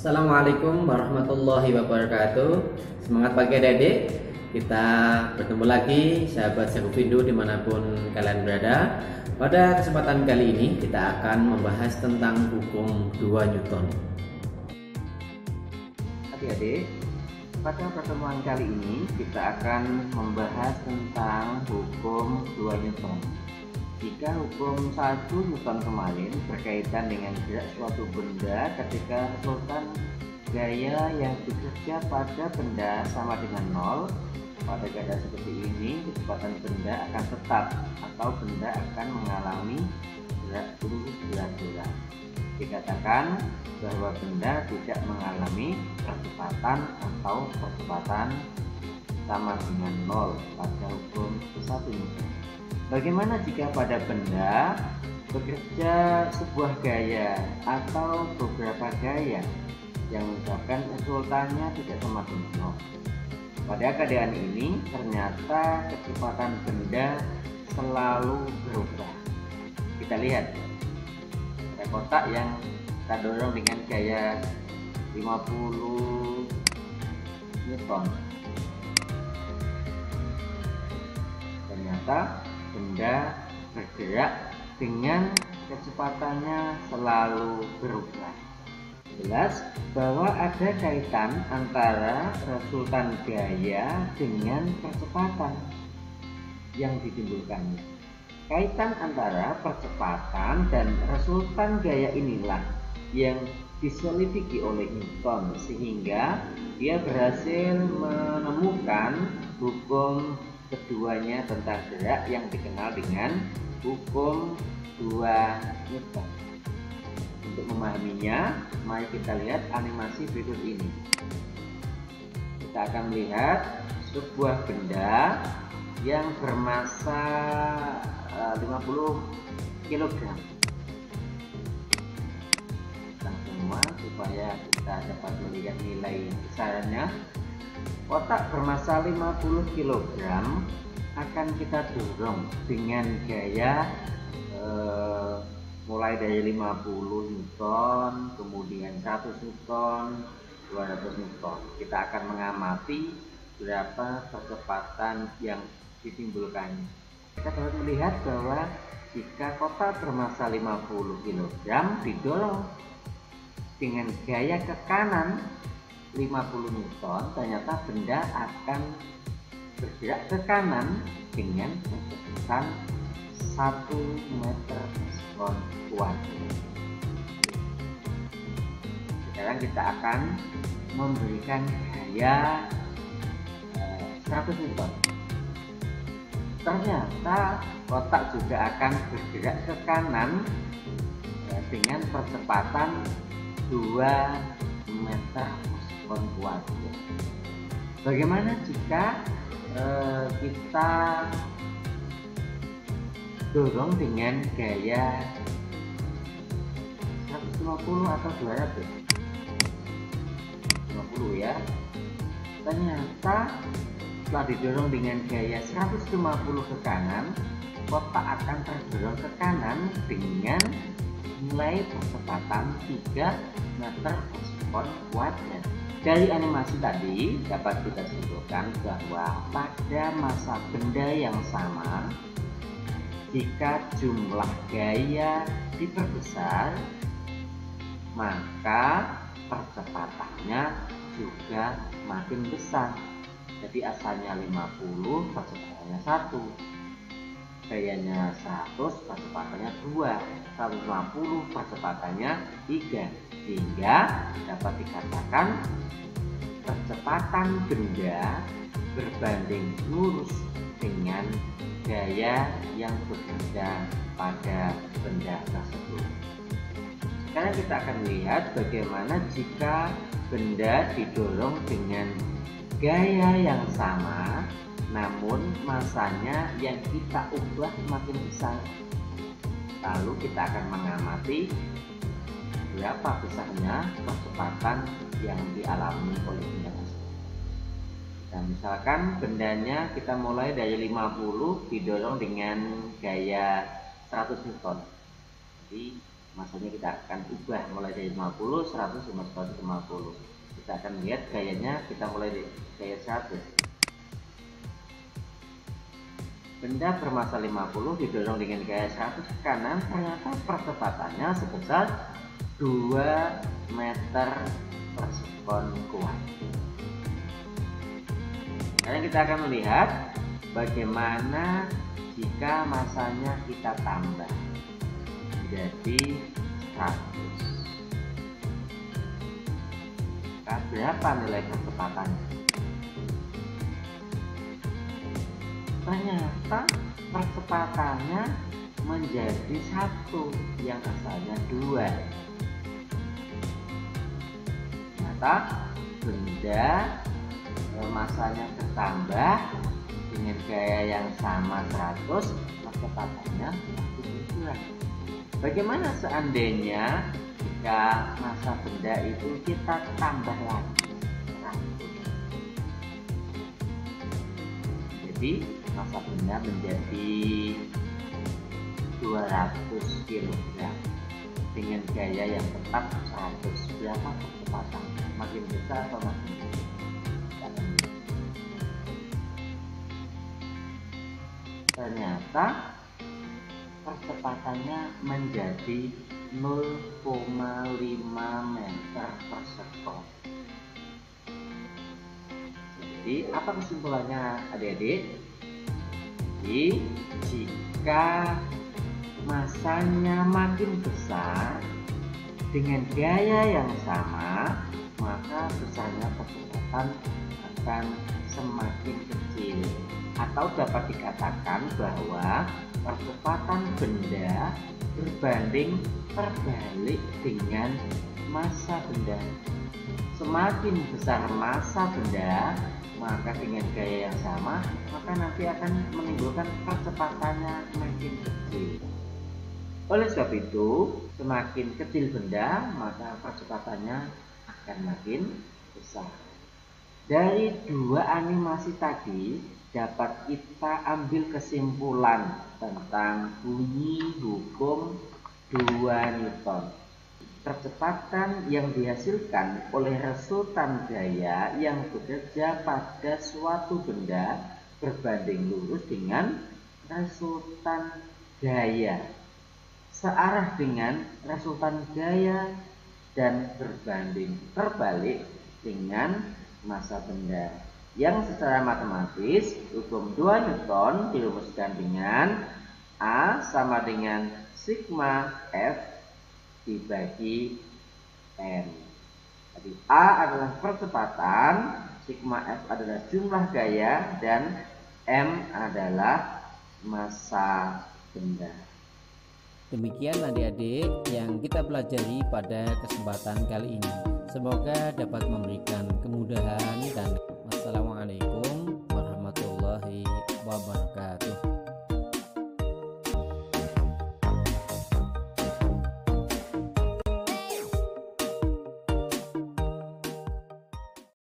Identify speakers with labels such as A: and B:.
A: Assalamualaikum warahmatullahi wabarakatuh. Semangat pagi adik-adik. Kita bertemu lagi sahabat Sekovindo dimanapun kalian berada. Pada kesempatan kali ini kita akan membahas tentang hukum 2 Newton. Adik-adik, pada pertemuan kali ini kita akan membahas tentang hukum 2 Newton. Jika hukum 1 Newton kemarin berkaitan dengan gerak suatu benda ketika resultan gaya yang bekerja pada benda sama dengan 0, pada keadaan seperti ini kecepatan benda akan tetap atau benda akan mengalami gerak lurus belah-belah. Dikatakan bahwa benda tidak mengalami percepatan atau percepatan sama dengan 0 pada hukum 1 Newton. Bagaimana jika pada benda bekerja sebuah gaya atau beberapa gaya yang menyebabkan resultannya tidak sama dengan 0? Pada keadaan ini ternyata kecepatan benda selalu berubah. Kita lihat ada kotak yang kita dorong dengan gaya 50 Newton. Ternyata benda bergerak dengan kecepatannya selalu berubah. Jelas bahwa ada kaitan antara resultan gaya dengan percepatan yang ditimbulkannya. Kaitan antara percepatan dan resultan gaya inilah yang diselidiki oleh Newton sehingga dia berhasil menemukan hukum keduanya tentang gerak yang dikenal dengan hukum 2 Newton. Untuk memahaminya, mari kita lihat animasi berikut ini. Kita akan melihat sebuah benda yang bermassa 50 kg. Kita semua supaya kita dapat melihat nilai besarannya. Kotak bermassa 50 kg akan kita dorong dengan gaya mulai dari 50 Newton, kemudian 100 Newton, 200 Newton. Kita akan mengamati berapa percepatan yang ditimbulkannya. Kita dapat melihat bahwa jika kotak bermassa 50 kg didorong dengan gaya ke kanan 50 Newton, ternyata benda akan bergerak ke kanan dengan kecepatan 1 meter per kuat. Sekarang kita akan memberikan gaya 100 Newton. Ternyata kotak juga akan bergerak ke kanan dengan percepatan 2 meter kuat. Bagaimana jika kita dorong dengan gaya 150 atau 200? 50 ya. Ternyata setelah didorong dengan gaya 150 ke kanan, kotak akan terdorong ke kanan dengan nilai percepatan 3 meter per sekon kuadrat. Dari animasi tadi dapat kita simpulkan bahwa pada massa benda yang sama, jika jumlah gaya diperbesar, maka percepatannya juga makin besar. Jadi asalnya 50, percepatannya 1. Gayanya 100, percepatannya 2. 150, percepatannya 3. Sehingga dapat dikatakan percepatan benda berbanding lurus dengan gaya yang bekerja pada benda tersebut. Sekarang kita akan melihat bagaimana jika benda didorong dengan gaya yang sama, namun massanya yang kita ubah semakin besar. Lalu kita akan mengamati berapa besarnya percepatan yang dialami oleh benda tersebut. Nah, misalkan bendanya kita mulai dari 50 didorong dengan gaya 100 Newton. Jadi Masanya kita akan ubah mulai dari 50, 100, 150. Kita akan lihat gayanya, kita mulai dari gaya 100. Benda bermassa 50 didorong dengan gaya 100 ke kanan, ternyata percepatannya sebesar 2 meter per sekon kuat. Sekarang kita akan melihat bagaimana jika massanya kita tambah menjadi 100. Berapa nilai percepatannya? Ternyata percepatannya menjadi 1 yang asalnya 2. Ternyata benda massanya bertambah dengan gaya yang sama 100, percepatannya semakin berkurang. Bagaimana seandainya jika massa benda itu kita tambah lagi 100? Jadi massa benda menjadi 200 kg dengan gaya yang tetap 100. Berapa percepatan? Makin besar atau makin kecil? Ternyata percepatannya menjadi 0,5 meter per sekon. Jadi apa kesimpulannya adik-adik? Jadi jika massanya makin besar dengan gaya yang sama, maka besarnya percepatan akan semakin kecil. Atau dapat dikatakan bahwa percepatan benda berbanding terbalik dengan massa benda. Semakin besar massa benda, maka dengan gaya yang sama, maka nanti akan menimbulkan percepatannya makin kecil. Oleh sebab itu, semakin kecil benda, maka percepatannya akan makin besar. Dari dua animasi tadi, dapat kita ambil kesimpulan tentang bunyi hukum 2 Newton. Percepatan yang dihasilkan oleh resultan gaya yang bekerja pada suatu benda berbanding lurus dengan resultan gaya searah dengan resultan gaya dan berbanding terbalik dengan massa benda, yang secara matematis hukum 2 Newton dirumuskan dengan A sama dengan sigma F dibagi M. Jadi A adalah percepatan, sigma F adalah jumlah gaya, dan M adalah massa benda.
B: Demikian adik-adik yang kita pelajari pada kesempatan kali ini. Semoga dapat memberikan kemudahan dan wassalamualaikum warahmatullahi wabarakatuh.